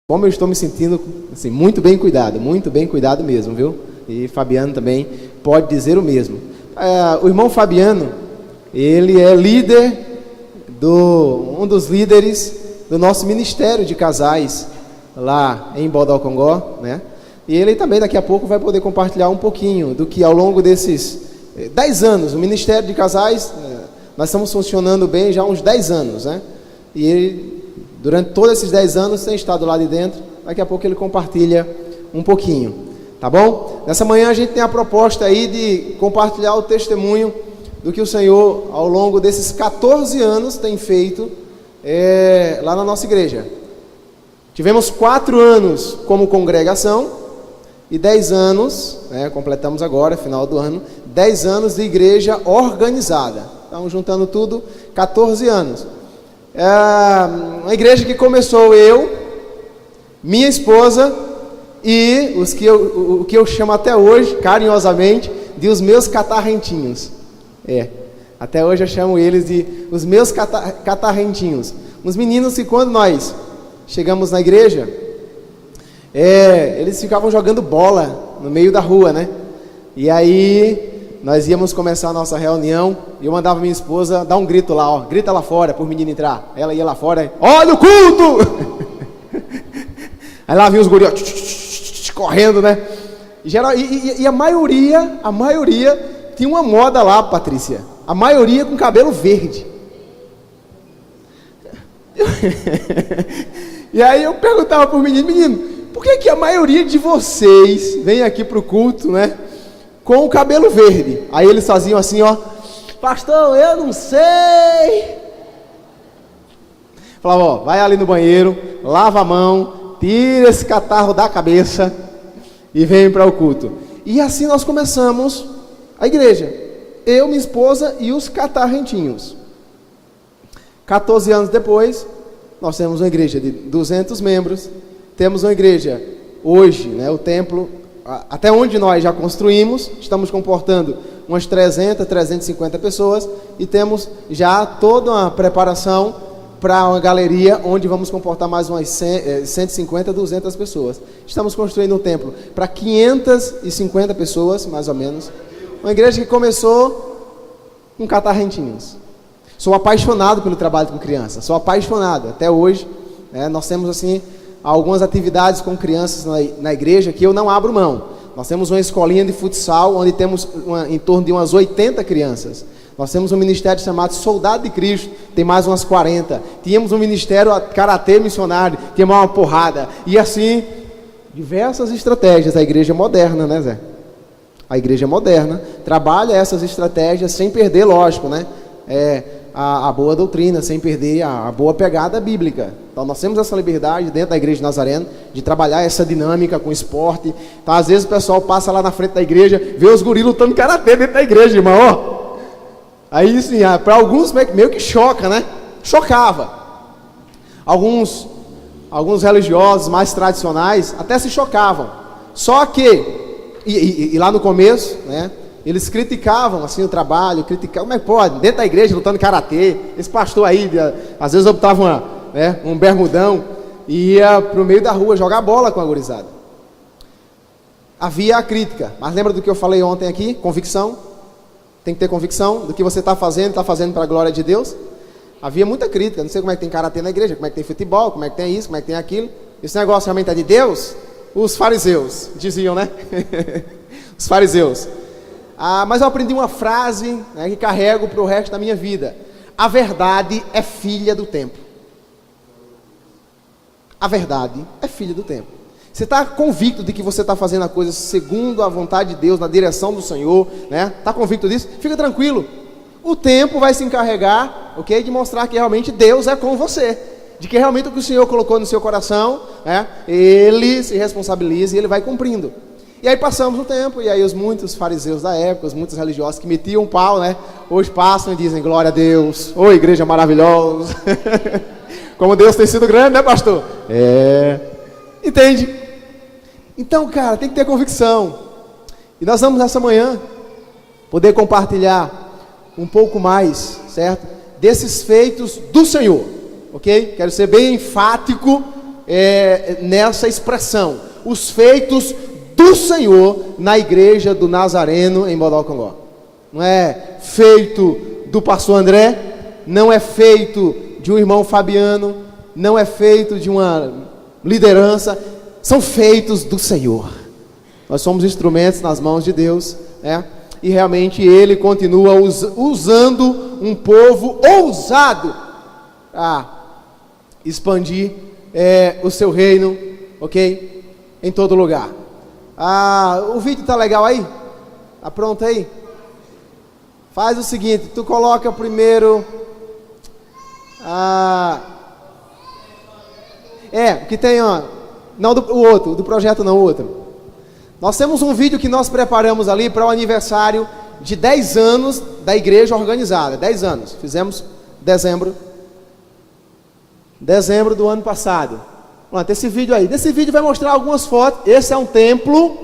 Como eu estou me sentindo assim, muito bem cuidado mesmo, viu? E Fabiano também pode dizer o mesmo. O irmão Fabiano, ele é um dos líderes do nosso ministério de casais lá em Bodocongó, né? E ele também daqui a pouco vai poder compartilhar um pouquinho do que ao longo desses 10 anos, o ministério de casais, nós estamos funcionando bem já há uns 10 anos, né? E ele, durante todos esses 10 anos, tem estado lá de dentro. Daqui a pouco ele compartilha um pouquinho, tá bom? Nessa manhã a gente tem a proposta aí de compartilhar o testemunho do que o Senhor, ao longo desses 14 anos, tem feito lá na nossa igreja. Tivemos 4 anos como congregação e 10 anos, completamos agora, final do ano, 10 anos de igreja organizada. Então, juntando tudo, 14 anos. Uma igreja que começou eu, minha esposa e o que eu chamo até hoje, carinhosamente, de os meus catarrentinhos. Até hoje eu chamo eles de os meus catarrentinhos. Uns meninos que quando nós chegamos na igreja, eles ficavam jogando bola no meio da rua, né? E aí nós íamos começar a nossa reunião e eu mandava minha esposa dar um grito lá, grita lá fora para o menino entrar. Ela ia lá fora, olha o culto! Aí lá vinha os guris correndo, né? E a maioria tinha uma moda lá, Patrícia. A maioria com cabelo verde. E aí eu perguntava para o menino, por que a maioria de vocês vem aqui para o culto, né? Com o cabelo verde. Aí eles faziam assim, pastor, eu não sei. Falava, vai ali no banheiro, lava a mão, tira esse catarro da cabeça e vem para o culto. E assim nós começamos a igreja. Eu, minha esposa e os catarrentinhos. 14 anos depois, nós temos uma igreja de 200 membros. Temos uma igreja hoje, né, o templo, até onde nós já construímos, estamos comportando umas 350 pessoas e temos já toda uma preparação para uma galeria onde vamos comportar mais umas 150, 200 pessoas. Estamos construindo um templo para 550 pessoas, mais ou menos. Uma igreja que começou com catarrentinhos. Sou apaixonado pelo trabalho com crianças, sou apaixonado. Até hoje, nós temos assim algumas atividades com crianças na igreja que eu não abro mão. Nós temos uma escolinha de futsal, onde temos em torno de umas 80 crianças. Nós temos um ministério chamado Soldado de Cristo, tem mais umas 40. Tínhamos um ministério Karatê Missionário, que é uma porrada. E assim, diversas estratégias. A igreja é moderna, né, Zé? A igreja é moderna, trabalha essas estratégias sem perder, lógico, né? A boa doutrina, sem perder a boa pegada bíblica. Então nós temos essa liberdade dentro da igreja de Nazareno, de trabalhar essa dinâmica com esporte. Então às vezes o pessoal passa lá na frente da igreja, vê os guris lutando karatê dentro da igreja, irmão, Aí sim, para alguns meio que choca, né? Chocava. Alguns religiosos mais tradicionais até se chocavam. Só que, e lá no começo, né? Eles criticavam assim o trabalho, criticavam, como é que pode? Dentro da igreja lutando karatê, esse pastor aí, às vezes optava um bermudão e ia para o meio da rua jogar bola com a gurizada. Havia a crítica, mas lembra do que eu falei ontem aqui? Convicção, tem que ter convicção do que você está fazendo para a glória de Deus. Havia muita crítica, não sei como é que tem karatê na igreja, como é que tem futebol, como é que tem isso, como é que tem aquilo. Esse negócio realmente é de Deus? Os fariseus diziam, né? Os fariseus. Mas eu aprendi uma frase, né, que carrego para o resto da minha vida. A verdade é filha do tempo. A verdade é filha do tempo. Você está convicto de que você está fazendo a coisa segundo a vontade de Deus, na direção do Senhor, né? Está convicto disso? Fica tranquilo. O tempo vai se encarregar, ok, de mostrar que realmente Deus é com você. De que realmente o que o Senhor colocou no seu coração, Ele se responsabiliza e Ele vai cumprindo. E aí passamos o tempo, e aí muitos fariseus da época, muitos religiosos que metiam um pau, né? Hoje passam e dizem, glória a Deus, ô igreja maravilhosa. Como Deus tem sido grande, né, pastor? Entende? Então, cara, tem que ter convicção. E nós vamos nessa manhã poder compartilhar um pouco mais, certo? Desses feitos do Senhor, ok? Quero ser bem enfático nessa expressão, os feitos do Senhor na igreja do Nazareno em Bodocongó. Não é feito do pastor André, não é feito de um irmão Fabiano, não é feito de uma liderança, são feitos do Senhor. Nós somos instrumentos nas mãos de Deus, né? E realmente Ele continua usando um povo ousado a expandir o seu reino, ok? Em todo lugar. O vídeo tá legal aí? Tá pronto aí? Faz o seguinte, tu coloca primeiro que tem, ó, não o outro, do projeto não, o outro. Nós temos um vídeo que nós preparamos ali para o aniversário de 10 anos da igreja organizada. 10 anos, fizemos dezembro do ano passado. Pronto, esse vídeo aí. Desse vídeo vai mostrar algumas fotos. Esse é um templo,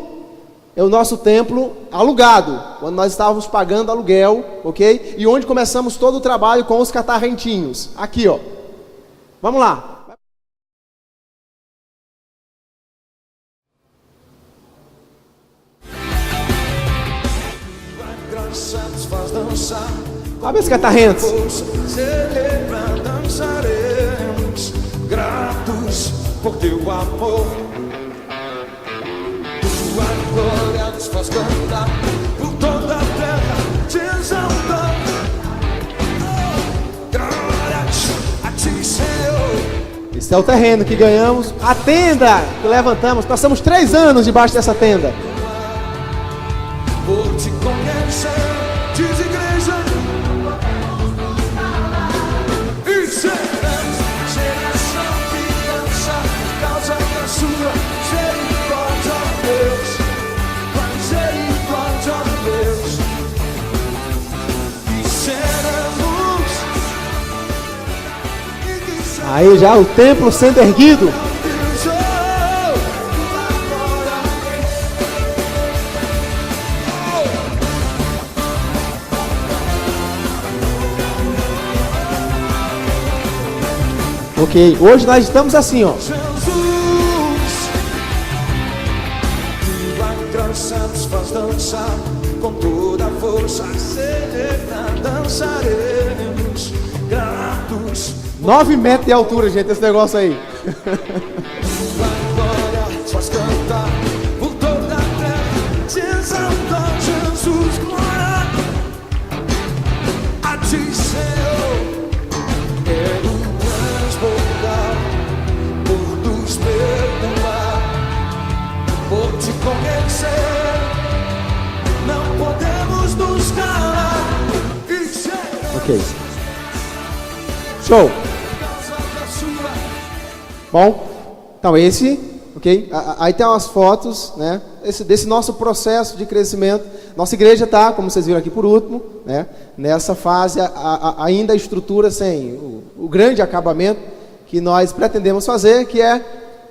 é o nosso templo alugado, quando nós estávamos pagando aluguel, ok? E onde começamos todo o trabalho com os catarrentinhos. Aqui, ó. Vamos lá. Abre esse catarrento. Dançaremos gratos por teu amor. Tua glória nos faz cantar por toda a terra, te exaltar. Glória a ti, Senhor. Esse é o terreno que ganhamos. A tenda que levantamos. Passamos 3 anos debaixo dessa tenda. Por te conhecer, diz igreja. E seremos geração que dança por causa da sua misericórdia, Deus. Misericórdia, Deus. E seremos. Aí já o templo sendo erguido. Ok, hoje nós estamos assim, ó. Jesus, tua graça nos faz dançar com toda a força, dançaremos gratos. 9 metros de altura, gente, esse negócio aí. Tua glória nos faz cantar por toda a terra, te exaltar, Jesus, glória a ti, Senhor. Quero transbordar por nos perdoar, por te conhecer, não podemos nos calar. E será Ok. Show. Bom, então esse, ok? Aí tem umas fotos, né? Desse nosso processo de crescimento. Nossa igreja está, como vocês viram aqui por último, né? Nessa fase ainda a estrutura sem o grande acabamento que nós pretendemos fazer, que é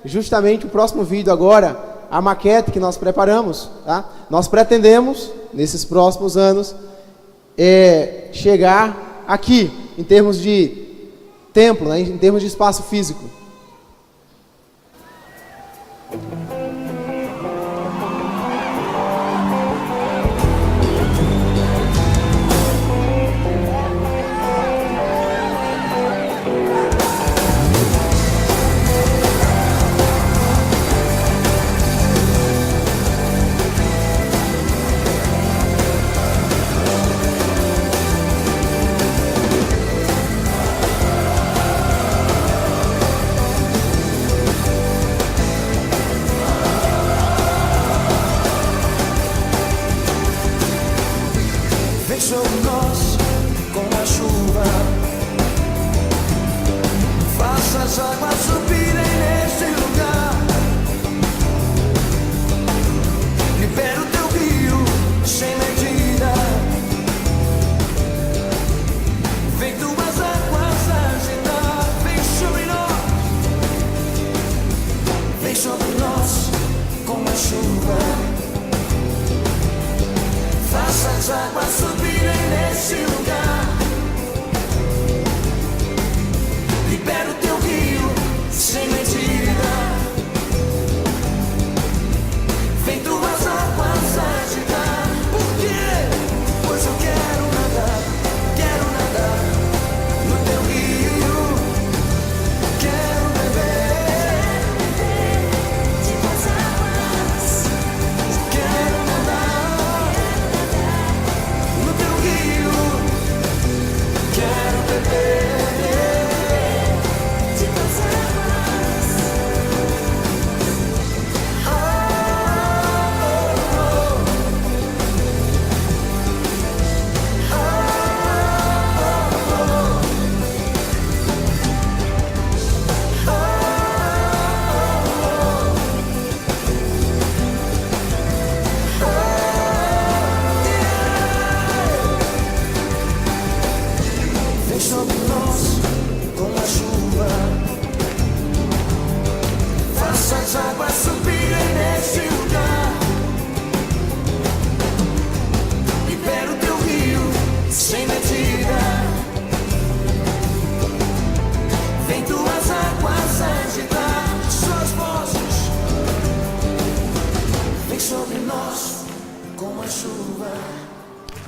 justamente o próximo vídeo agora, a maquete que nós preparamos, tá? Nós pretendemos, nesses próximos anos, chegar aqui, em termos de templo, né? Em termos de espaço físico. vem sobre nós com a chuva, faça as águas subirem neste lugar, libera o teu rio sem medida, vem tuas águas agitar, vem sobre nós com a chuva. Faça as águas subirem nesse lugar, libera o teu rio sem medida,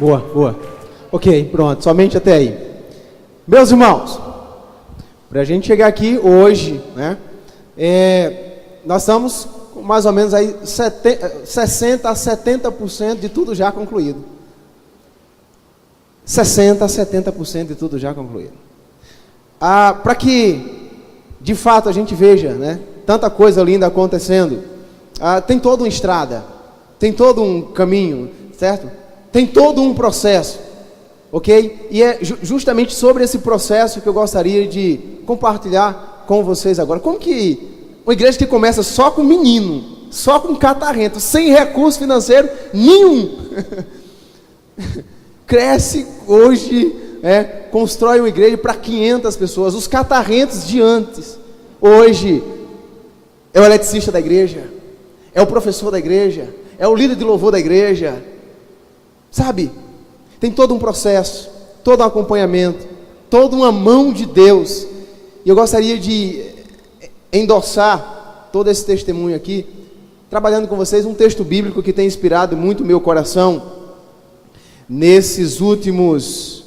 Boa, boa. Ok, pronto, somente até aí. Meus irmãos, para a gente chegar aqui hoje, né, nós estamos com mais ou menos aí 60% a 70% de tudo já concluído. 60% a 70% de tudo já concluído. Para que, de fato, a gente veja, né, tanta coisa linda acontecendo, tem toda uma estrada, tem todo um caminho, certo? Tem todo um processo, ok? E é justamente sobre esse processo que eu gostaria de compartilhar com vocês agora. Como que uma igreja que começa só com menino, só com catarrento, sem recurso financeiro nenhum, cresce hoje, constrói uma igreja para 500 pessoas. Os catarrentos de antes, hoje, é o eletricista da igreja, é o professor da igreja, é o líder de louvor da igreja, sabe? Tem todo um processo, todo um acompanhamento, toda uma mão de Deus. E eu gostaria de endossar todo esse testemunho aqui, trabalhando com vocês um texto bíblico que tem inspirado muito o meu coração nesses últimos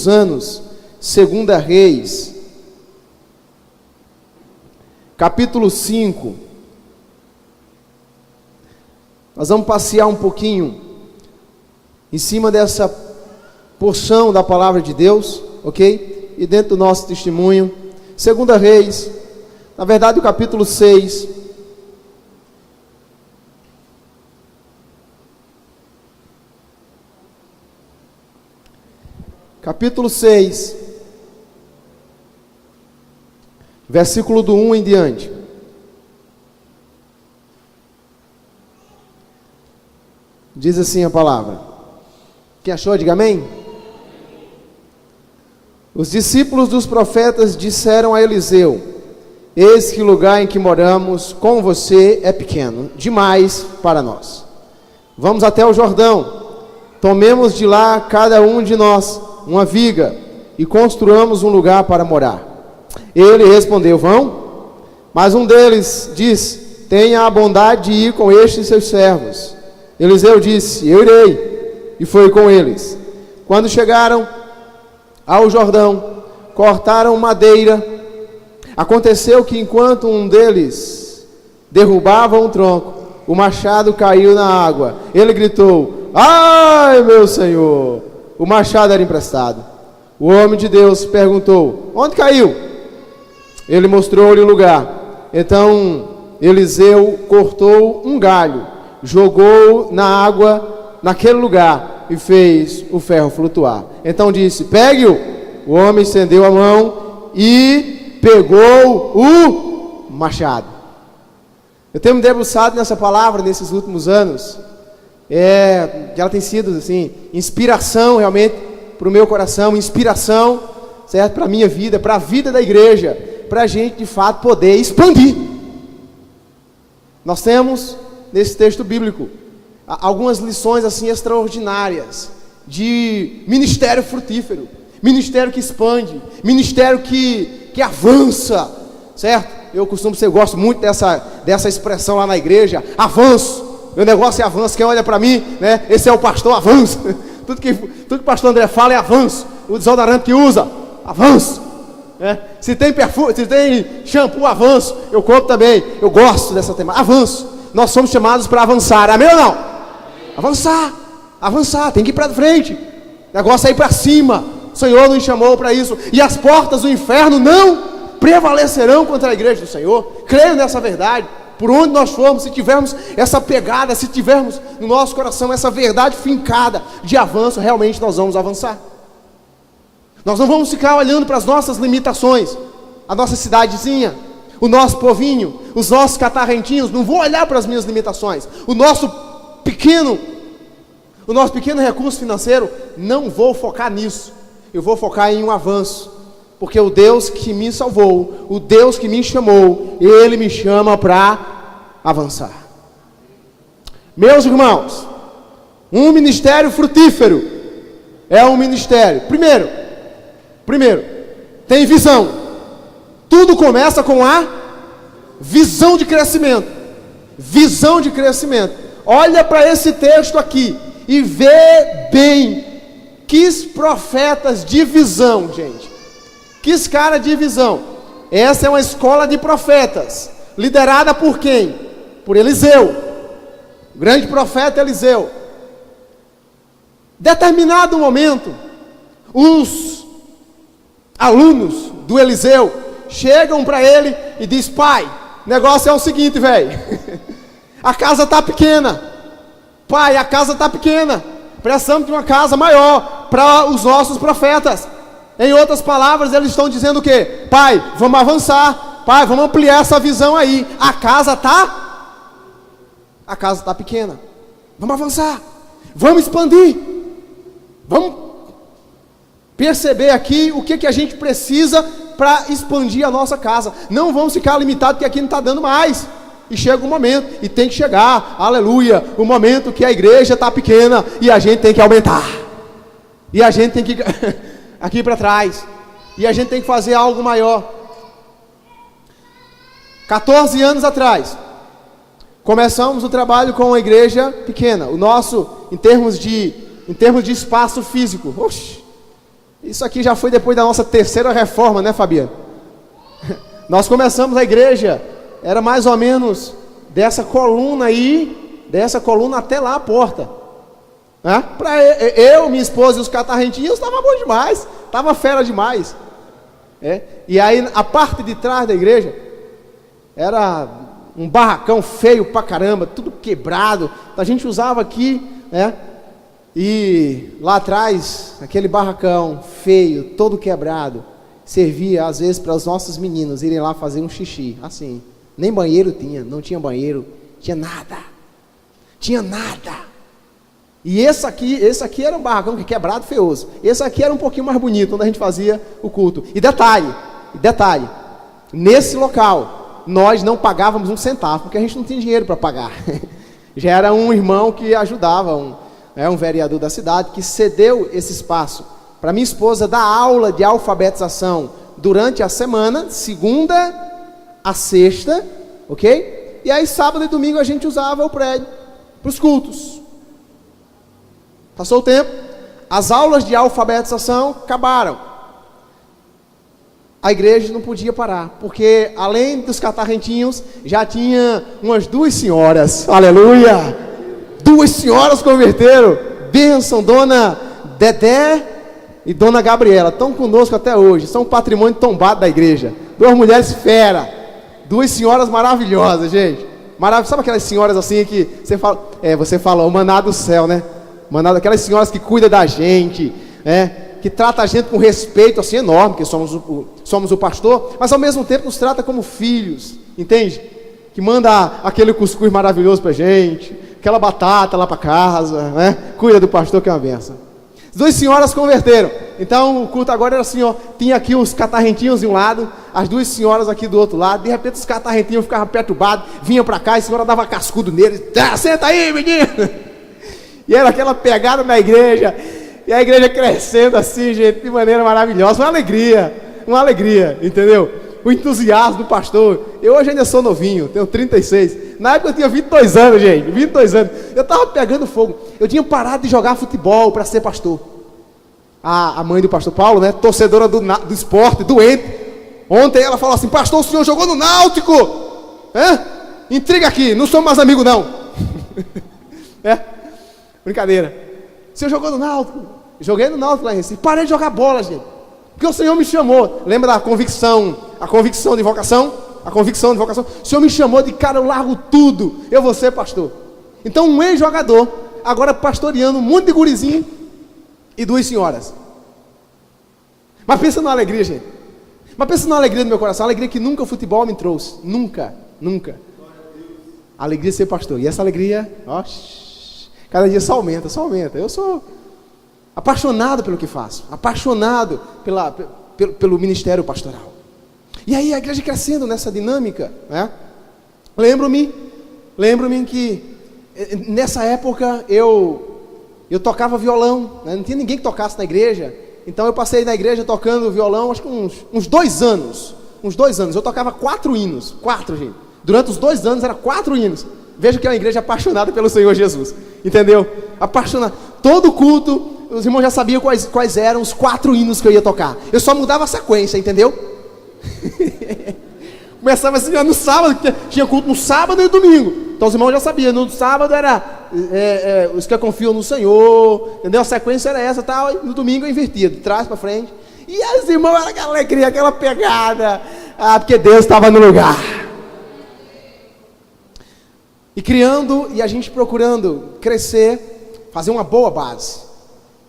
anos. 2 Reis, capítulo 5. Nós vamos passear um pouquinho em cima dessa porção da palavra de Deus, ok? E dentro do nosso testemunho, 2 Reis, na verdade o capítulo 6, capítulo 6, versículo do 1 em diante. Diz assim a palavra. Quem achou, diga amém. Os discípulos dos profetas disseram a Eliseu: eis que o lugar em que moramos com você é pequeno, demais para nós. Vamos até o Jordão, tomemos de lá cada um de nós uma viga e construamos um lugar para morar. Ele respondeu: vão. Mas um deles disse: tenha a bondade de ir com estes seus servos. Eliseu disse: eu irei. E foi com eles. Quando chegaram ao Jordão, cortaram madeira. Aconteceu que enquanto um deles derrubava um tronco, o machado caiu na água. Ele gritou: ai, meu senhor! O machado era emprestado. O homem de Deus perguntou: onde caiu? Ele mostrou-lhe o lugar. Então Eliseu cortou um galho, jogou na água naquele lugar e fez o ferro flutuar. Então disse: pegue-o. O homem estendeu a mão e pegou o machado. Eu tenho me debruçado nessa palavra nesses últimos anos. Que ela tem sido assim, inspiração realmente para o meu coração, inspiração, certo, para a minha vida, para a vida da igreja, para a gente de fato poder expandir. Nós temos nesse texto bíblico algumas lições assim extraordinárias de ministério frutífero, ministério que expande, ministério que avança, certo? Eu gosto muito dessa expressão lá na igreja: avanço. Meu negócio é avanço. Quem olha para mim, né? Esse é o pastor, avanço. Tudo que o pastor André fala é avanço. O desodorante que usa, avanço. Se tem perfume, se tem shampoo, avanço. Eu compro também. Eu gosto dessa temática. Avanço. Nós somos chamados para avançar. Amém ou não? Avançar. Tem que ir para frente. O negócio é ir para cima. O Senhor nos chamou para isso. E as portas do inferno não prevalecerão contra a igreja do Senhor. Creio nessa verdade. Por onde nós formos, se tivermos essa pegada, se tivermos no nosso coração essa verdade fincada de avanço, realmente nós vamos avançar. Nós não vamos ficar olhando para as nossas limitações, a nossa cidadezinha, o nosso povinho, os nossos catarrentinhos. Não vou olhar para as minhas limitações, o nosso pequeno recurso financeiro. Não vou focar nisso. Eu vou focar em um avanço. Porque o Deus que me salvou, o Deus que me chamou, Ele me chama para avançar. Meus irmãos, um ministério frutífero é um ministério, primeiro, tem visão. Tudo começa com a visão de crescimento. Visão de crescimento. Olha para esse texto aqui e vê bem. Quis profetas de visão, gente. Quis cara de visão. Essa é uma escola de profetas, liderada por quem? Por Eliseu, o grande profeta Eliseu. Determinado momento, os alunos do Eliseu chegam para ele e diz: pai, o negócio é o seguinte, velho. A casa está pequena. Pai, a casa está pequena. Precisamos de uma casa maior para os nossos profetas. Em outras palavras, eles estão dizendo o quê? Pai, vamos avançar. Pai, vamos ampliar essa visão aí. A casa está pequena. Vamos avançar. Vamos expandir. Vamos perceber aqui o que a gente precisa para expandir a nossa casa. Não vamos ficar limitados porque aqui não está dando mais. E chega um momento, e tem que chegar, aleluia, o momento que a igreja está pequena e a gente tem que aumentar. E a gente tem que aqui para trás. E a gente tem que fazer algo maior. 14 anos atrás, começamos o trabalho com a igreja pequena. O nosso, em termos de espaço físico. Oxi, isso aqui já foi depois da nossa terceira reforma, né, Fabiano? Nós começamos a igreja, era mais ou menos dessa coluna aí, dessa coluna até lá a porta. Né? Para eu, minha esposa e os catarrentinhos, estava bom demais, estava fera demais. E aí a parte de trás da igreja era um barracão feio pra caramba, tudo quebrado. A gente usava aqui, né? E lá atrás, aquele barracão feio, todo quebrado, servia às vezes para os nossos meninos irem lá fazer um xixi, assim. Nem banheiro tinha, não tinha banheiro, tinha nada. E esse aqui era um barracão que quebrado, feioso. Esse aqui era um pouquinho mais bonito, onde a gente fazia o culto. E detalhe, nesse local, nós não pagávamos um centavo, porque a gente não tinha dinheiro para pagar. Já era um irmão que ajudava, um vereador da cidade, que cedeu esse espaço para minha esposa dar aula de alfabetização durante a semana, segunda a sexta, ok? E aí sábado e domingo a gente usava o prédio para os cultos. Passou o tempo, as aulas de alfabetização acabaram. A igreja não podia parar, porque além dos catarrentinhos, já tinha umas 2 senhoras, aleluia! 2 senhoras converteram, bênção, dona Dedé e dona Gabriela, estão conosco até hoje, são um patrimônio tombado da igreja. 2 mulheres fera. 2 senhoras maravilhosas, gente. Sabe aquelas senhoras assim que você fala, o maná do céu, né? Maná, aquelas senhoras que cuidam da gente, que trata a gente com respeito assim enorme, que somos o pastor, mas ao mesmo tempo nos trata como filhos, entende? Que manda aquele cuscuz maravilhoso pra gente, aquela batata lá para casa, né? Cuida do pastor, que é uma benção. As 2 senhoras converteram. Então o culto agora era assim, ó, tinha aqui os catarrentinhos de um lado, as 2 senhoras aqui do outro lado. De repente os catarrentinhos ficavam perturbados, vinham para cá e a senhora dava cascudo neles. Senta aí, menino! E era aquela pegada na igreja, e a igreja crescendo assim, gente, de maneira maravilhosa. Uma alegria, entendeu? O entusiasmo do pastor. Eu hoje ainda sou novinho, tenho 36. Na época eu tinha 22 anos, gente, 22 anos. Eu estava pegando fogo. Eu tinha parado de jogar futebol para ser pastor. A mãe do pastor Paulo, né, torcedora do esporte, doente. Ontem ela falou assim: pastor, o senhor jogou no Náutico. Intriga aqui, não somos mais amigos não. Brincadeira. O senhor jogou no Náutico. Joguei no Náutico lá em Recife. Parei de jogar bola, gente, porque o Senhor me chamou. Lembra da convicção? A convicção de vocação? O Senhor me chamou de cara, eu largo tudo, eu vou ser pastor. Então um ex-jogador, agora pastoreando um monte de gurizinho e 2 senhoras. Mas pensa numa alegria, gente. Mas pensa numa alegria do meu coração. Uma alegria que nunca o futebol me trouxe. Nunca. A alegria de ser pastor. E essa alegria, cada dia só aumenta. Eu sou apaixonado pelo que faço, apaixonado pelo ministério pastoral. E aí a igreja crescendo nessa dinâmica, né? Lembro-me que nessa época eu tocava violão, né? Não tinha ninguém que tocasse na igreja, então eu passei na igreja tocando violão, acho que uns 2 anos, eu tocava 4 hinos, gente. Durante os 2 anos era 4 hinos, Veja que é uma igreja apaixonada pelo Senhor Jesus. Entendeu? Apaixonada. Todo culto, os irmãos já sabiam quais eram os 4 hinos que eu ia tocar. Eu só mudava a sequência, entendeu? Começava assim, no sábado, tinha culto no sábado e no domingo. Então os irmãos já sabiam, no sábado era os que confiam no Senhor, entendeu? A sequência era essa, tal, e no domingo eu invertia, de trás para frente. E os irmãos, era aquela alegria, aquela pegada, porque Deus estava no lugar. E criando, e a gente procurando crescer, fazer uma boa base.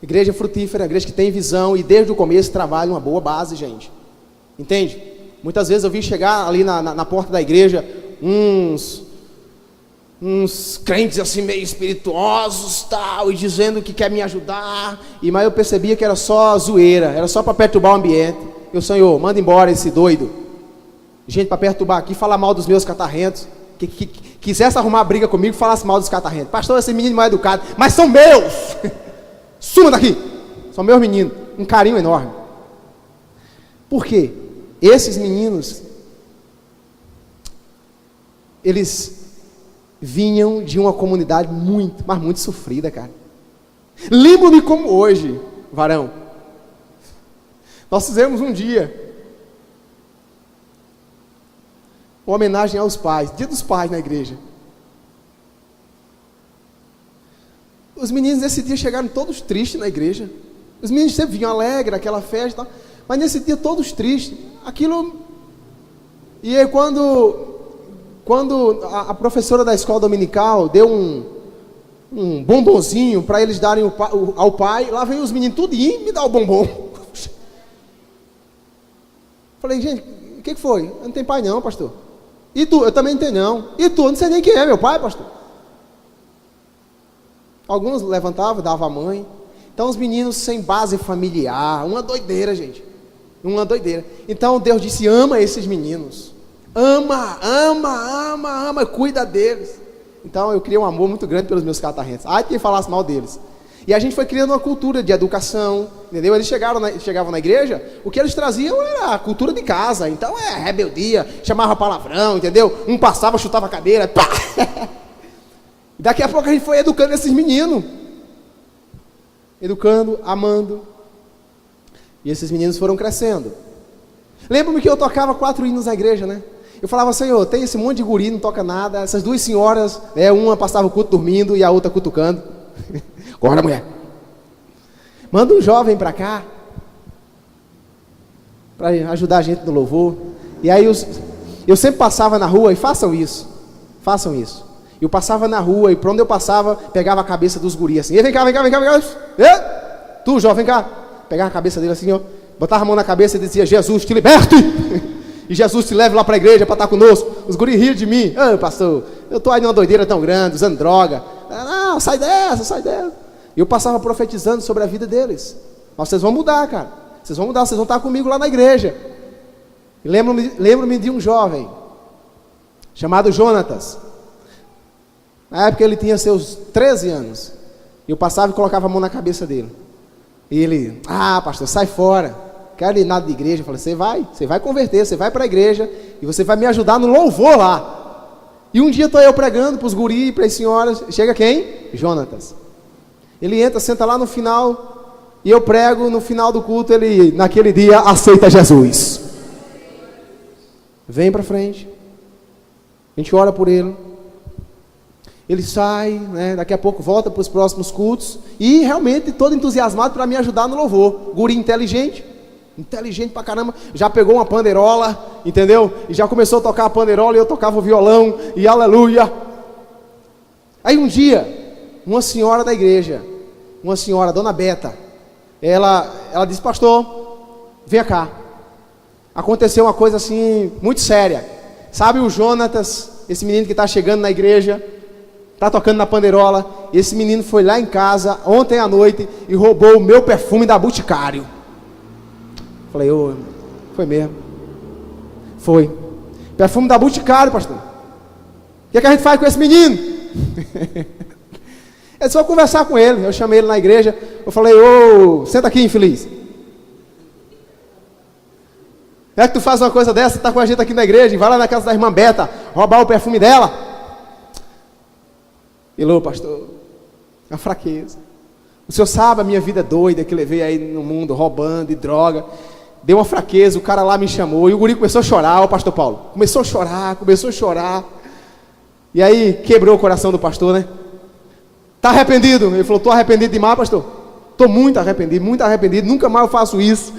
Igreja frutífera, igreja que tem visão e desde o começo trabalha uma boa base, gente. Entende? Muitas vezes eu vi chegar ali na porta da igreja uns crentes assim meio espirituosos tal, e dizendo que quer me ajudar, mas eu percebia que era só zoeira, era só para perturbar o ambiente. E o Senhor, manda embora esse doido. Gente para perturbar aqui, falar mal dos meus catarrentos, que quisesse arrumar briga comigo, falasse mal dos catarrentos. Pastor, esse menino mal educado, mas são meus. Suma daqui, são meus meninos, um carinho enorme. Por quê? Esses meninos, eles vinham de uma comunidade muito, mas muito sofrida, cara. Lembro-me como hoje, varão. Nós fizemos um dia uma homenagem aos pais, dia dos pais na igreja. Os meninos nesse dia chegaram todos tristes na igreja. Os meninos sempre vinham alegres, aquela festa e tal, mas nesse dia todos tristes. Aquilo. E aí quando a professora da escola dominical deu um bombonzinho para eles darem ao pai, lá veio os meninos tudo e me dá o bombom. Falei, gente, o que foi? Eu não tenho pai não, pastor. E tu? Eu também não tenho não. E tu? Eu não sei nem quem é meu pai, pastor. Alguns levantavam, davam a mãe. Então os meninos sem base familiar, uma doideira, gente. Uma doideira. Então Deus disse, ama esses meninos. Ama, cuida deles. Então eu criei um amor muito grande pelos meus catarrentos. Ai, quem falasse mal deles. E a gente foi criando uma cultura de educação, entendeu? Eles chegavam na igreja, o que eles traziam era a cultura de casa. Então rebeldia, chamava palavrão, entendeu? Um passava, chutava a cadeira, pá! Daqui a pouco a gente foi educando esses meninos. Educando, amando. E esses meninos foram crescendo. Lembro-me que eu tocava 4 hinos na igreja, né? Eu falava, Senhor, tem esse monte de guri, não toca nada. Essas 2 senhoras, uma passava o culto dormindo e a outra cutucando. Acorda, mulher. Manda um jovem para cá, para ajudar a gente no louvor. E aí eu sempre passava na rua, e façam isso. Eu passava na rua, e por onde eu passava, pegava a cabeça dos guris assim. Vem cá. Tu, jovem, vem cá. Pegava a cabeça dele assim, ó. Botava a mão na cabeça e dizia, Jesus, te liberte. E Jesus te leve lá para a igreja para estar conosco. Os guris riam de mim. Pastor, eu estou aí numa doideira tão grande, usando droga. Não, sai dessa. E eu passava profetizando sobre a vida deles. Mas vocês vão mudar, cara. Vocês vão estar comigo lá na igreja. E lembro-me de um jovem chamado Jonatas. Na época ele tinha seus 13 anos. E eu passava e colocava a mão na cabeça dele. E ele, pastor, sai fora. Quero ir nada de igreja. Eu falei, você vai converter, você vai para a igreja e você vai me ajudar no louvor lá. E um dia estou eu pregando para os guris, para as senhoras. Chega quem? Jonatas. Ele entra, senta lá no final e eu prego. No final do culto, ele, naquele dia, aceita Jesus. Vem para frente. A gente ora por ele. Ele sai, né, daqui a pouco volta para os próximos cultos. E realmente todo entusiasmado para me ajudar no louvor. Guri inteligente pra caramba. Já pegou uma panderola, entendeu? E já começou a tocar a panderola e eu tocava o violão. E aleluia. Aí um dia, uma senhora da igreja, uma senhora, Dona Beta, ela disse, pastor, venha cá. Aconteceu uma coisa assim, muito séria. Sabe o Jonatas, esse menino que está chegando na igreja, está tocando na panderola. Esse menino foi lá em casa, ontem à noite, e roubou o meu perfume da Boticário. Falei, foi mesmo. Foi. Perfume da Boticário, pastor. O que a gente faz com esse menino? É só conversar com ele. Eu chamei ele na igreja. Eu falei, senta aqui, infeliz. É que tu faz uma coisa dessa, tá com a gente aqui na igreja, e vai lá na casa da irmã Beta, roubar o perfume dela. Elô, pastor, a fraqueza. O senhor sabe a minha vida doida que levei aí no mundo, roubando e droga. Deu uma fraqueza, o cara lá me chamou e o guri começou a chorar, o pastor Paulo. Começou a chorar. E aí quebrou o coração do pastor, né? Tá arrependido? Ele falou, tô arrependido demais, pastor. Tô muito arrependido, nunca mais eu faço isso.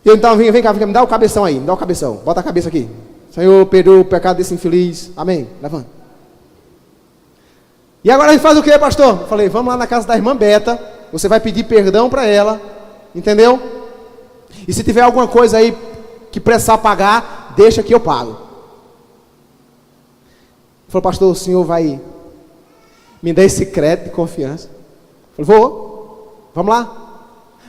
Eu, então, vem cá, me dá o cabeção aí, bota a cabeça aqui. Senhor, perdoa o pecado desse infeliz, amém, levanta. E agora a gente faz o que, pastor? Eu falei, vamos lá na casa da irmã Beta, você vai pedir perdão para ela, entendeu? E se tiver alguma coisa aí que precisar pagar, deixa que eu pago. Ele falou, pastor, o senhor vai me dar esse crédito de confiança? Eu falei, vou, vamos lá.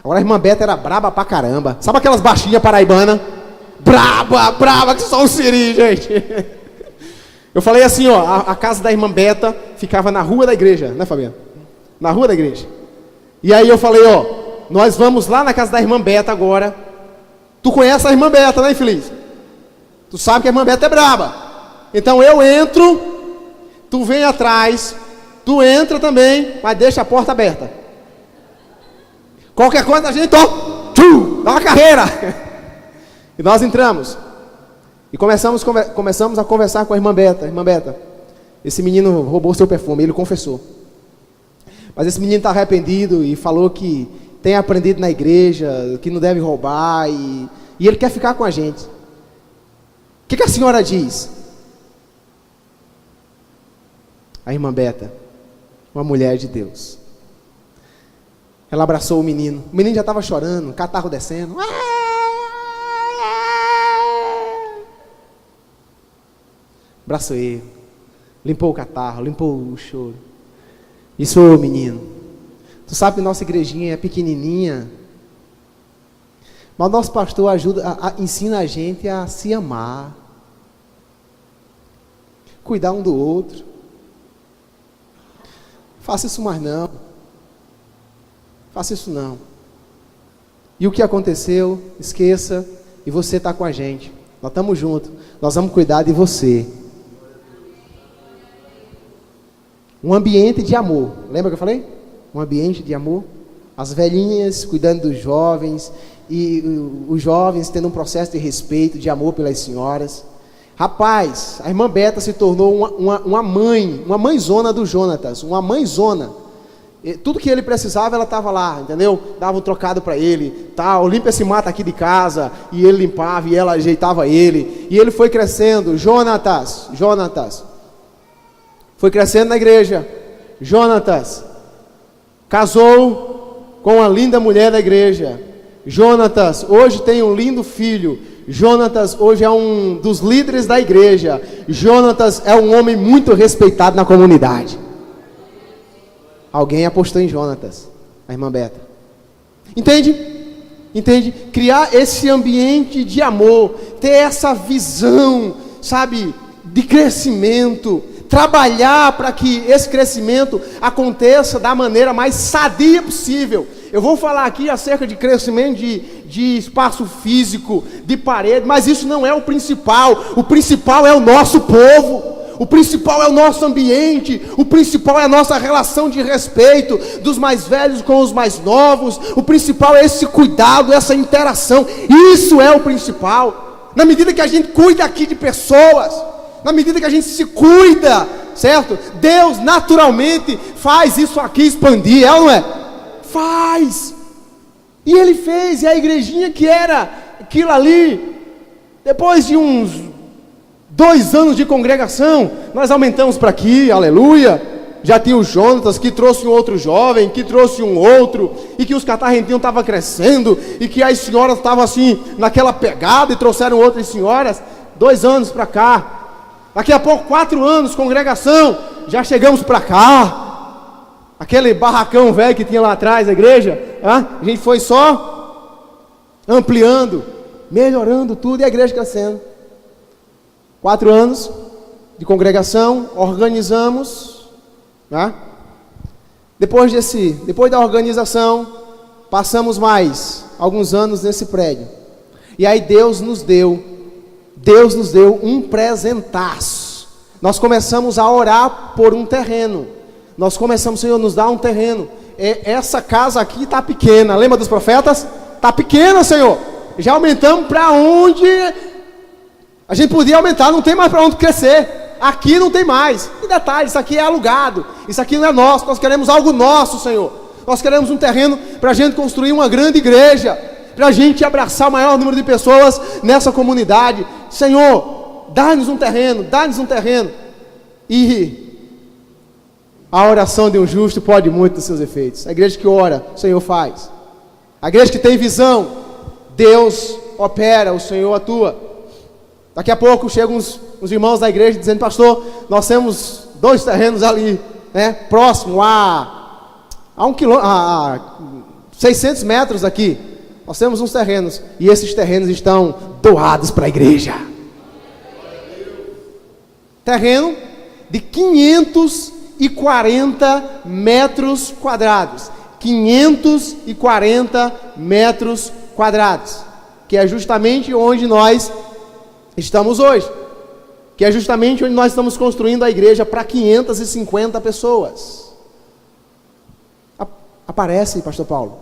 Agora a irmã Beta era braba pra caramba. Sabe aquelas baixinhas paraibanas? Braba, que só um siri, gente. Eu falei assim, ó, a casa da irmã Beta ficava na rua da igreja, né, Fabiano? Na rua da igreja. E aí eu falei, ó, nós vamos lá na casa da irmã Beta agora. Tu conhece a irmã Beta, né, infeliz? Tu sabe que a irmã Beta é braba. Então eu entro, tu vem atrás, tu entra também, mas deixa a porta aberta. Qualquer coisa a gente dá uma carreira. E nós entramos. E começamos a conversar com a irmã Beta. Irmã Beta, esse menino roubou seu perfume, ele confessou. Mas esse menino está arrependido e falou que tem aprendido na igreja, que não deve roubar e ele quer ficar com a gente. O que a senhora diz? A irmã Beta, uma mulher de Deus, ela abraçou o menino já estava chorando, catarro descendo. Abraçou ele, limpou o catarro, limpou o choro. Isso, menino, tu sabe que nossa igrejinha é pequenininha, mas o nosso pastor ensina a gente a se amar, cuidar um do outro. Faça isso mais não. Faça isso não. E o que aconteceu, esqueça, e você está com a gente. Nós estamos juntos, nós vamos cuidar de você. Um ambiente de amor. Lembra que eu falei? Um ambiente de amor. As velhinhas cuidando dos jovens, e os jovens tendo um processo de respeito, de amor pelas senhoras. Rapaz, a irmã Beta se tornou uma mãezona do Jonatas, uma mãezona. Tudo que ele precisava, ela estava lá, entendeu? Dava um trocado para ele, tal, limpa esse mato aqui de casa, e ele limpava, e ela ajeitava ele, e ele foi crescendo. Jonatas, foi crescendo na igreja. Jonatas casou com uma linda mulher da igreja. Jonatas hoje tem um lindo filho. Jonatas hoje é um dos líderes da igreja. Jonatas é um homem muito respeitado na comunidade. Alguém apostou em Jonatas, a irmã Beta. Entende? Criar esse ambiente de amor, ter essa visão, sabe, de crescimento, trabalhar para que esse crescimento aconteça da maneira mais sadia possível. Eu vou falar aqui acerca de crescimento de espaço físico, de parede, mas isso não é o principal. O principal é o nosso povo. O principal é o nosso ambiente, o principal é a nossa relação de respeito dos mais velhos com os mais novos, o principal é esse cuidado, essa interação, isso é o principal. Na medida que a gente cuida aqui de pessoas, na medida que a gente se cuida, certo? Deus naturalmente faz isso aqui expandir, é ou não é? Faz. E Ele fez, e a igrejinha que era aquilo ali, depois de uns 2 anos de congregação, nós aumentamos para aqui, aleluia. Já tinha o Jonatas, que trouxe um outro jovem, que trouxe um outro, e que os catarrentinhos estavam crescendo, e que as senhoras estavam assim, naquela pegada, e trouxeram outras senhoras. 2 anos para cá, daqui a pouco 4 anos, congregação, já chegamos para cá, aquele barracão velho que tinha lá atrás da igreja, a gente foi só ampliando, melhorando tudo, e a igreja crescendo. 4 anos de congregação, organizamos, né? Depois da organização, passamos mais alguns anos nesse prédio, e aí Deus nos deu um presentaço. nós começamos a orar por um terreno. Nós começamos, Senhor, nos dá um terreno. Essa casa aqui está pequena, lembra dos profetas? Está pequena, Senhor. Já aumentamos para onde a gente podia aumentar, não tem mais para onde crescer. Aqui não tem mais. E detalhe, isso aqui é alugado, isso aqui não é nosso, nós queremos algo nosso, Senhor. Nós queremos um terreno para a gente construir uma grande igreja, para a gente abraçar o maior número de pessoas nessa comunidade. Senhor, dá-nos um terreno, dá-nos um terreno. E a oração de um justo pode muito dos seus efeitos. A igreja que ora, o Senhor faz. A igreja que tem visão, Deus opera, o Senhor atua. Daqui a pouco chegam os irmãos da igreja dizendo: pastor, nós temos 2 terrenos ali, né, próximo a 600 metros daqui. Nós temos uns terrenos, e esses terrenos estão doados para a igreja. Terreno de 540 metros quadrados. 540 metros quadrados, que é justamente onde nós estamos hoje, que é justamente onde nós estamos construindo a igreja para 550 pessoas. Aparece, pastor Paulo.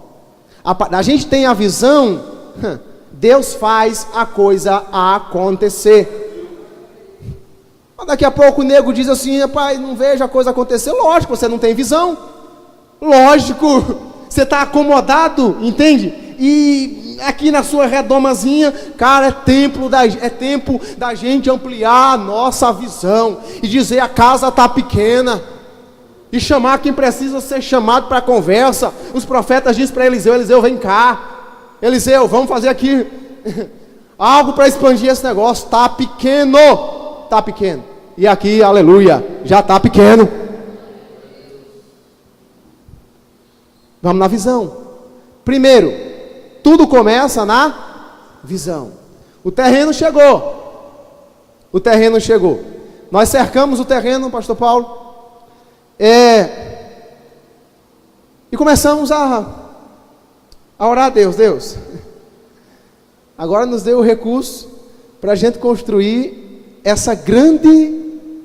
A gente tem a visão, Deus faz a coisa acontecer. Daqui a pouco o nego diz assim: pai, não vejo a coisa acontecer. Lógico, você não tem visão. Lógico, você está acomodado, entende? E aqui na sua redomazinha, cara, é tempo da gente ampliar a nossa visão e dizer: a casa está pequena, e chamar quem precisa ser chamado para a conversa. Os profetas dizem para Eliseu: Eliseu, vem cá, Eliseu, vamos fazer aqui algo para expandir esse negócio. Está pequeno, está pequeno. E aqui, aleluia, já está pequeno. Vamos na visão. Primeiro, tudo começa na visão. O terreno chegou. O terreno chegou. Nós cercamos o terreno, pastor Paulo. E começamos a orar a Deus. Deus, agora nos dê o recurso para a gente construir essa grande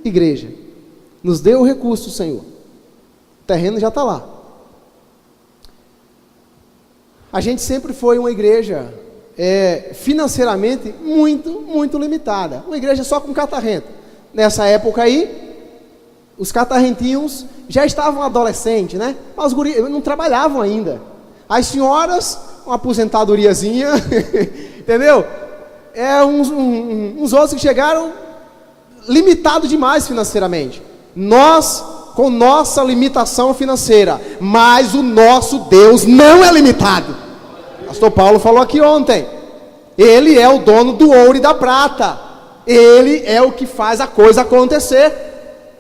igreja. Nos dê o recurso, Senhor. O terreno já está lá. A gente sempre foi uma igreja financeiramente muito limitada. Uma igreja só com catarrento. Nessa época aí, os catarrentinhos já estavam adolescentes, né? Mas os guris não trabalhavam ainda. As senhoras, uma aposentadoriazinha, entendeu? Uns outros que chegaram limitados demais financeiramente. Nós, com nossa limitação financeira, mas o nosso Deus não é limitado. Pastor Paulo falou aqui ontem: Ele é o dono do ouro e da prata. Ele é o que faz a coisa acontecer.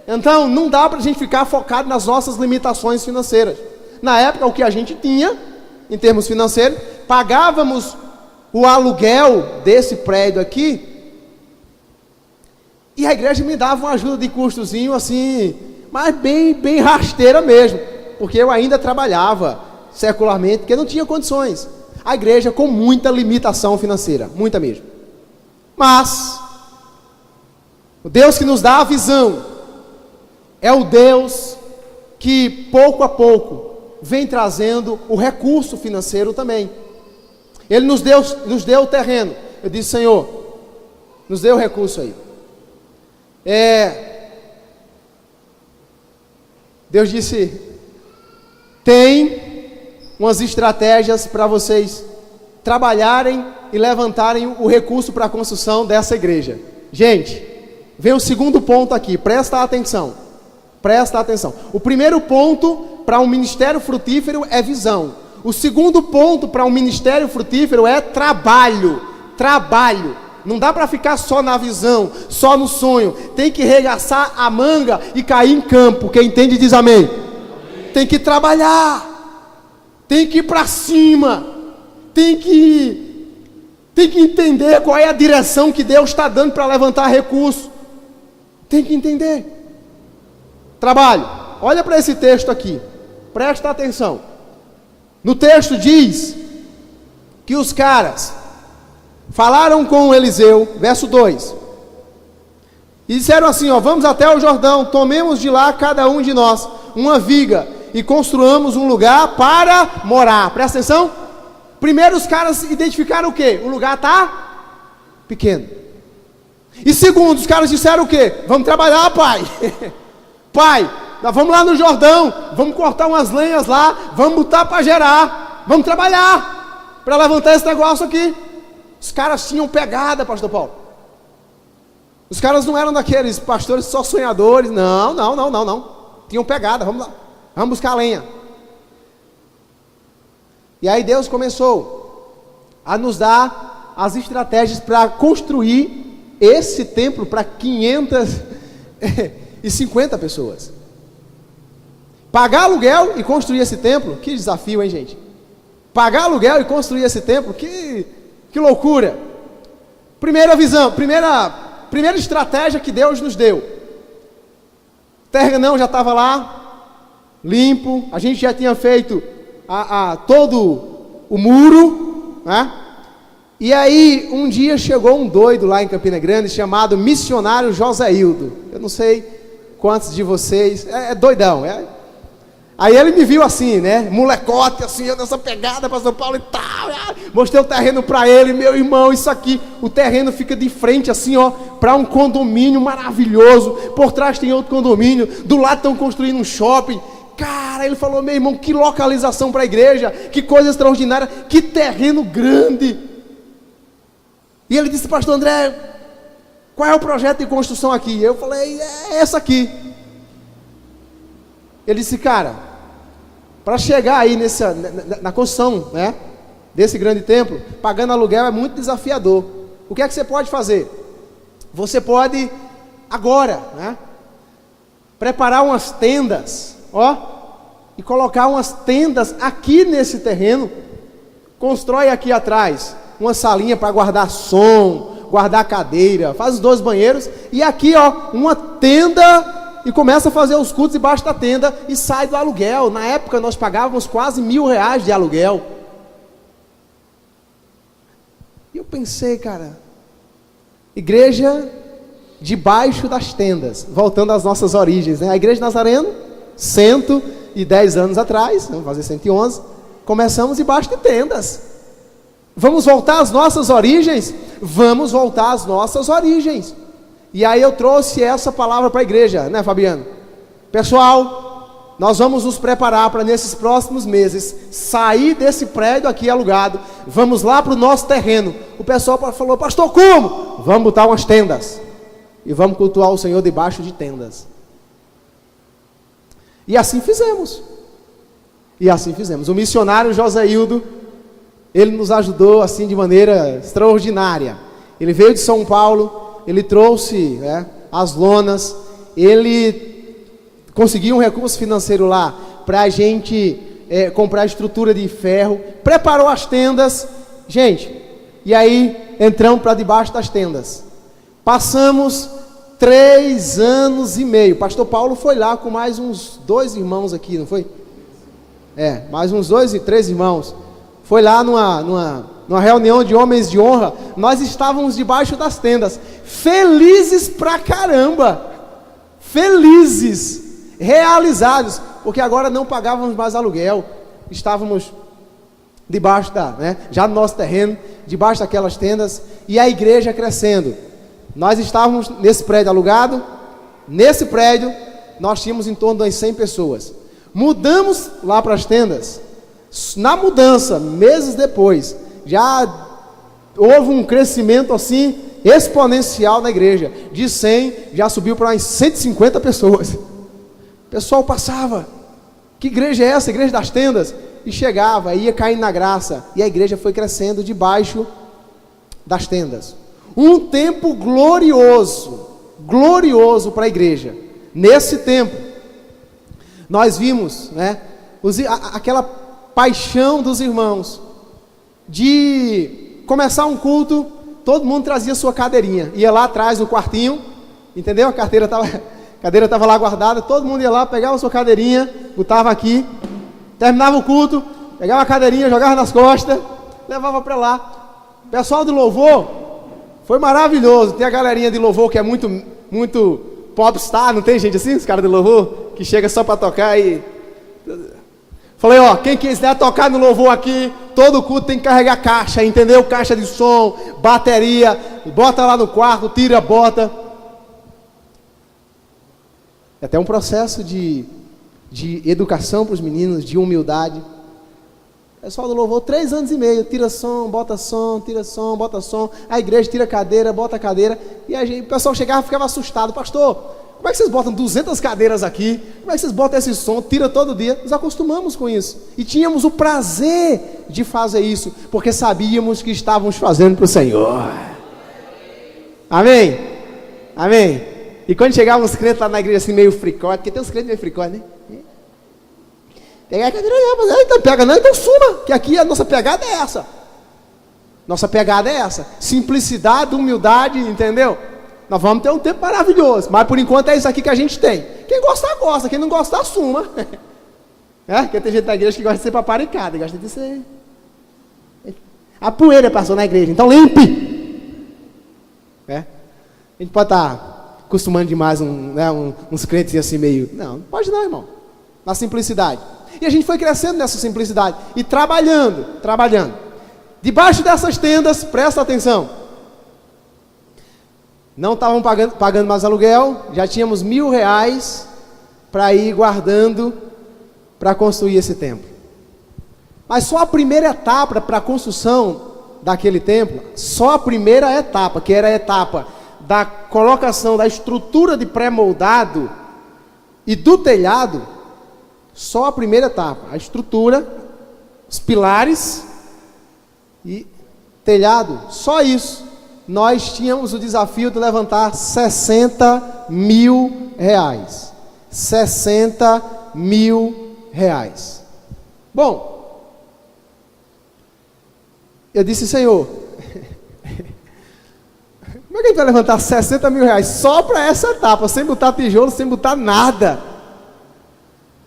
Então, não dá para a gente ficar focado nas nossas limitações financeiras. Na época, o que a gente tinha, em termos financeiros, pagávamos o aluguel desse prédio aqui, e a igreja me dava uma ajuda de custozinho assim, mas bem rasteira mesmo, porque eu ainda trabalhava secularmente, porque não tinha condições. A igreja com muita limitação financeira, muita mesmo. Mas o Deus que nos dá a visão é o Deus que pouco a pouco vem trazendo o recurso financeiro também. Ele nos deu o terreno. Eu disse: Senhor, nos dê o recurso aí. Deus disse: tem umas estratégias para vocês trabalharem e levantarem o recurso para a construção dessa igreja. Gente, vem o segundo ponto aqui, presta atenção. O primeiro ponto para um ministério frutífero é visão. O segundo ponto para um ministério frutífero é trabalho. Não dá para ficar só na visão, só no sonho. Tem que regaçar a manga e cair em campo. Quem entende diz amém. Amém. Tem que trabalhar. Tem que ir para cima. Tem que entender qual é a direção que Deus está dando para levantar recurso. Tem que entender. Trabalho. Olha para esse texto aqui. Presta atenção. No texto diz que os caras falaram com Eliseu, verso 2: E disseram assim, ó, vamos até o Jordão, tomemos de lá cada um de nós uma viga e construamos um lugar para morar. Presta atenção. Primeiro os caras identificaram o quê? O lugar está pequeno. E segundo, os caras disseram o quê? Vamos trabalhar, pai. Pai, nós vamos lá no Jordão, vamos cortar umas lenhas lá, vamos botar para gerar, vamos trabalhar para levantar esse negócio aqui. Os caras tinham pegada, pastor Paulo. Os caras não eram daqueles pastores só sonhadores, não. Tinham pegada, vamos lá, vamos buscar lenha. E aí Deus começou a nos dar as estratégias para construir esse templo para 550 pessoas. Pagar aluguel e construir esse templo, que desafio, hein, gente? Pagar aluguel e construir esse templo, que loucura. Primeira visão, primeira estratégia que Deus nos deu. O terrenão já estava lá, limpo, a gente já tinha feito todo o muro, né? E aí um dia chegou um doido lá em Campina Grande chamado missionário Joséildo. Eu não sei quantos de vocês, é doidão, Aí ele me viu assim, né, molecote, assim, nessa pegada para São Paulo e tal, mostrei o terreno para ele, meu irmão, isso aqui, o terreno fica de frente assim, ó, para um condomínio maravilhoso, por trás tem outro condomínio, do lado estão construindo um shopping. Cara, ele falou, meu irmão, que localização para a igreja, que coisa extraordinária, que terreno grande. E ele disse, pastor André, qual é o projeto de construção aqui? Eu falei, é essa aqui. Ele disse, cara, para chegar aí na construção, né, desse grande templo, pagando aluguel é muito desafiador. O que é que você pode fazer? Você pode, agora, né, preparar umas tendas, ó, e colocar umas tendas aqui nesse terreno, constrói aqui atrás uma salinha para guardar som, guardar cadeira, faz os 2 banheiros, e aqui, ó, uma tenda, e começa a fazer os cultos debaixo da tenda, e sai do aluguel. Na época nós pagávamos quase R$1.000 de aluguel. E eu pensei, cara, igreja debaixo das tendas, voltando às nossas origens, né? A igreja de Nazareno, 110 anos atrás, vamos fazer 111, começamos debaixo de tendas. Vamos voltar às nossas origens? Vamos voltar às nossas origens. E aí eu trouxe essa palavra para a igreja, né, Fabiano? Pessoal, nós vamos nos preparar para nesses próximos meses sair desse prédio aqui alugado, vamos lá para o nosso terreno. O pessoal falou, pastor, como? Vamos botar umas tendas e vamos cultuar o Senhor debaixo de tendas. E assim fizemos. O missionário Joséildo, ele nos ajudou assim de maneira extraordinária. Ele veio de São Paulo, ele trouxe, né, as lonas, ele conseguiu um recurso financeiro lá para a gente comprar estrutura de ferro, preparou as tendas, gente, e aí entramos para debaixo das tendas. Passamos 3 anos e meio. Pastor Paulo foi lá com mais uns 2 irmãos aqui, não foi? Mais uns 2 e 3 irmãos. Foi lá numa reunião de homens de honra. Nós estávamos debaixo das tendas, felizes pra caramba, felizes, realizados, porque agora não pagávamos mais aluguel, estávamos debaixo já no nosso terreno, debaixo daquelas tendas, e a igreja crescendo. Nós estávamos nesse prédio alugado, nesse prédio nós tínhamos em torno de 100 pessoas, mudamos lá para as tendas. Na mudança, meses depois, já houve um crescimento assim exponencial na igreja. De 100 já subiu para umas 150 pessoas. O pessoal passava, que igreja é essa? Igreja das tendas. E chegava, ia caindo na graça, e a igreja foi crescendo debaixo das tendas. Um tempo glorioso para a igreja. Nesse tempo nós vimos, né, aquela paixão dos irmãos de começar um culto, todo mundo trazia sua cadeirinha, ia lá atrás no quartinho, entendeu? A cadeira estava lá guardada, todo mundo ia lá, pegava sua cadeirinha, botava aqui, terminava o culto, pegava a cadeirinha, jogava nas costas, levava para lá. Pessoal do louvor, foi maravilhoso. Tem a galerinha de louvor que é muito muito popstar, não tem gente assim, os caras do louvor, que chega só para tocar e... Falei, ó, quem quiser tocar no louvor aqui, todo culto tem que carregar caixa, entendeu? Caixa de som, bateria, bota lá no quarto, tira, bota. É até um processo de educação para os meninos, de humildade. O pessoal do louvor, 3 anos e meio, tira som, bota som, tira som, bota som. A igreja tira cadeira, bota cadeira. E o pessoal chegava e ficava assustado. Pastor, como é que vocês botam 200 cadeiras aqui? Como é que vocês botam esse som? Tira todo dia. Nos acostumamos com isso. E tínhamos o prazer de fazer isso, porque sabíamos que estávamos fazendo para o Senhor. Amém? Amém? E quando chegavam os crentes lá na igreja assim meio fricote, porque tem uns crentes meio fricote, né? Pegar a cadeira não, mas então pega não, então suma, que aqui a nossa pegada é essa. Nossa pegada é essa. Simplicidade, humildade, entendeu? Nós vamos ter um tempo maravilhoso, mas por enquanto é isso aqui que a gente tem. Quem gostar, gosta. Quem não gostar, assuma. Porque tem gente da igreja que gosta de ser paparicada, gosta de ser... A poeira passou na igreja, então limpe. A gente pode estar acostumando demais uns crentes assim meio... Não pode não, irmão. Na simplicidade. E a gente foi crescendo nessa simplicidade. E trabalhando. Debaixo dessas tendas, presta atenção. Não estavam pagando mais aluguel, já tínhamos R$1.000 para ir guardando para construir esse templo. Mas só a primeira etapa para a construção daquele templo, só a primeira etapa, que era a etapa da colocação da estrutura de pré-moldado e do telhado, só a primeira etapa, a estrutura, os pilares e telhado, só isso. Nós tínhamos o desafio de levantar R$60 mil. R$60 mil. Bom, eu disse, Senhor, como é que a gente vai levantar R$60 mil só para essa etapa, sem botar tijolo, sem botar nada?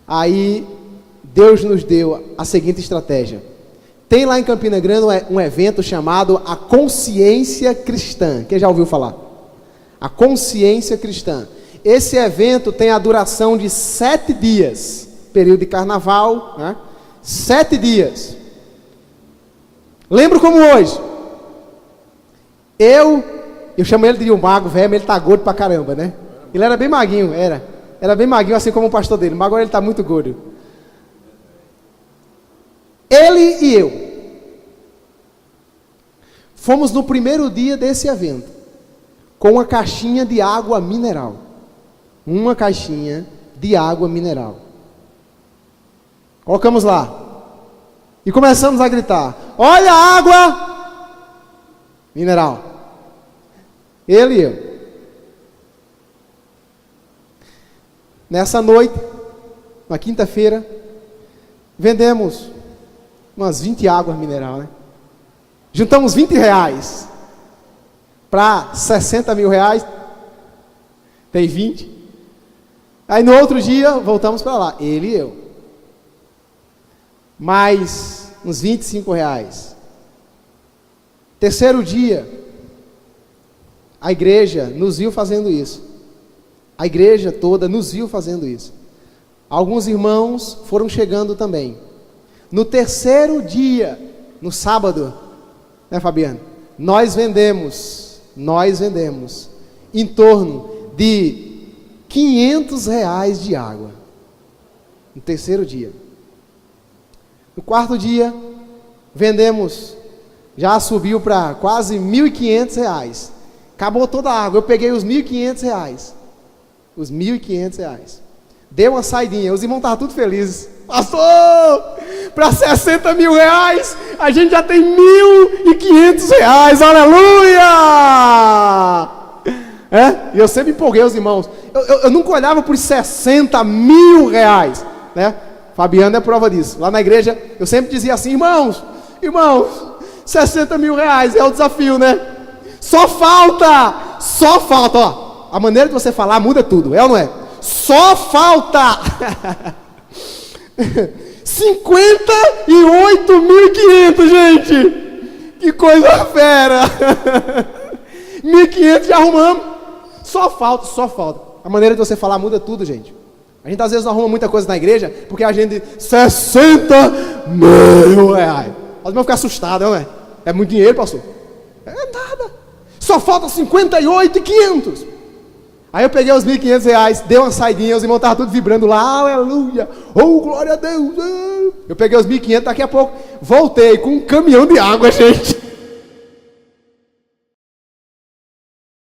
Aí, Deus nos deu a seguinte estratégia. Tem lá em Campina Grande um evento chamado a Consciência Cristã. Quem já ouviu falar? A Consciência Cristã. Esse evento tem a duração de 7 dias. Período de carnaval, né? 7 dias. Lembro como hoje. Eu chamo ele de um mago velho, mas ele tá gordo pra caramba, né? Ele era bem maguinho, era bem maguinho, assim como o pastor dele, mas agora ele tá muito gordo. Ele e eu fomos no primeiro dia desse evento com uma caixinha de água mineral. Uma caixinha de água mineral. Colocamos lá e começamos a gritar: olha a água mineral. Ele e eu. Nessa noite, na quinta-feira, vendemos umas 20 águas mineral, né? Juntamos R$20 para R$60 mil. Tem 20. Aí no outro dia voltamos para lá, ele e eu. Mais uns R$25. Terceiro dia, a igreja nos viu fazendo isso. A igreja toda nos viu fazendo isso. Alguns irmãos foram chegando também. No terceiro dia, no sábado, né, Fabiano? Nós vendemos em torno de R$500 de água. No terceiro dia. No quarto dia, vendemos, já subiu para quase R$1.500. Acabou toda a água, eu peguei os R$1.500. Os R$1.500. Deu uma saidinha, os irmãos estavam tudo felizes. Pastor, para R$60 mil, a gente já tem R$1.500, aleluia! E eu sempre empolguei os irmãos. Eu nunca olhava por R$60 mil, né? Fabiano é prova disso. Lá na igreja, eu sempre dizia assim: irmãos, R$60 mil é o desafio, né? Só falta, ó. A maneira de você falar muda tudo, é ou não é? Só falta 58.500, gente. Que coisa fera. 1.500 já arrumamos. Só falta. A maneira de você falar muda tudo, gente. A gente às vezes não arruma muita coisa na igreja, porque a gente 60 mil reais. Pode ficar assustado, não é? É muito dinheiro, pastor? É nada. Só falta 58.500. Aí eu peguei os 1.500 reais, dei uma saidinha, os irmãos estavam tudo vibrando lá, aleluia, oh glória a Deus. Eu peguei os 1.500, daqui a pouco voltei com um caminhão de água, gente.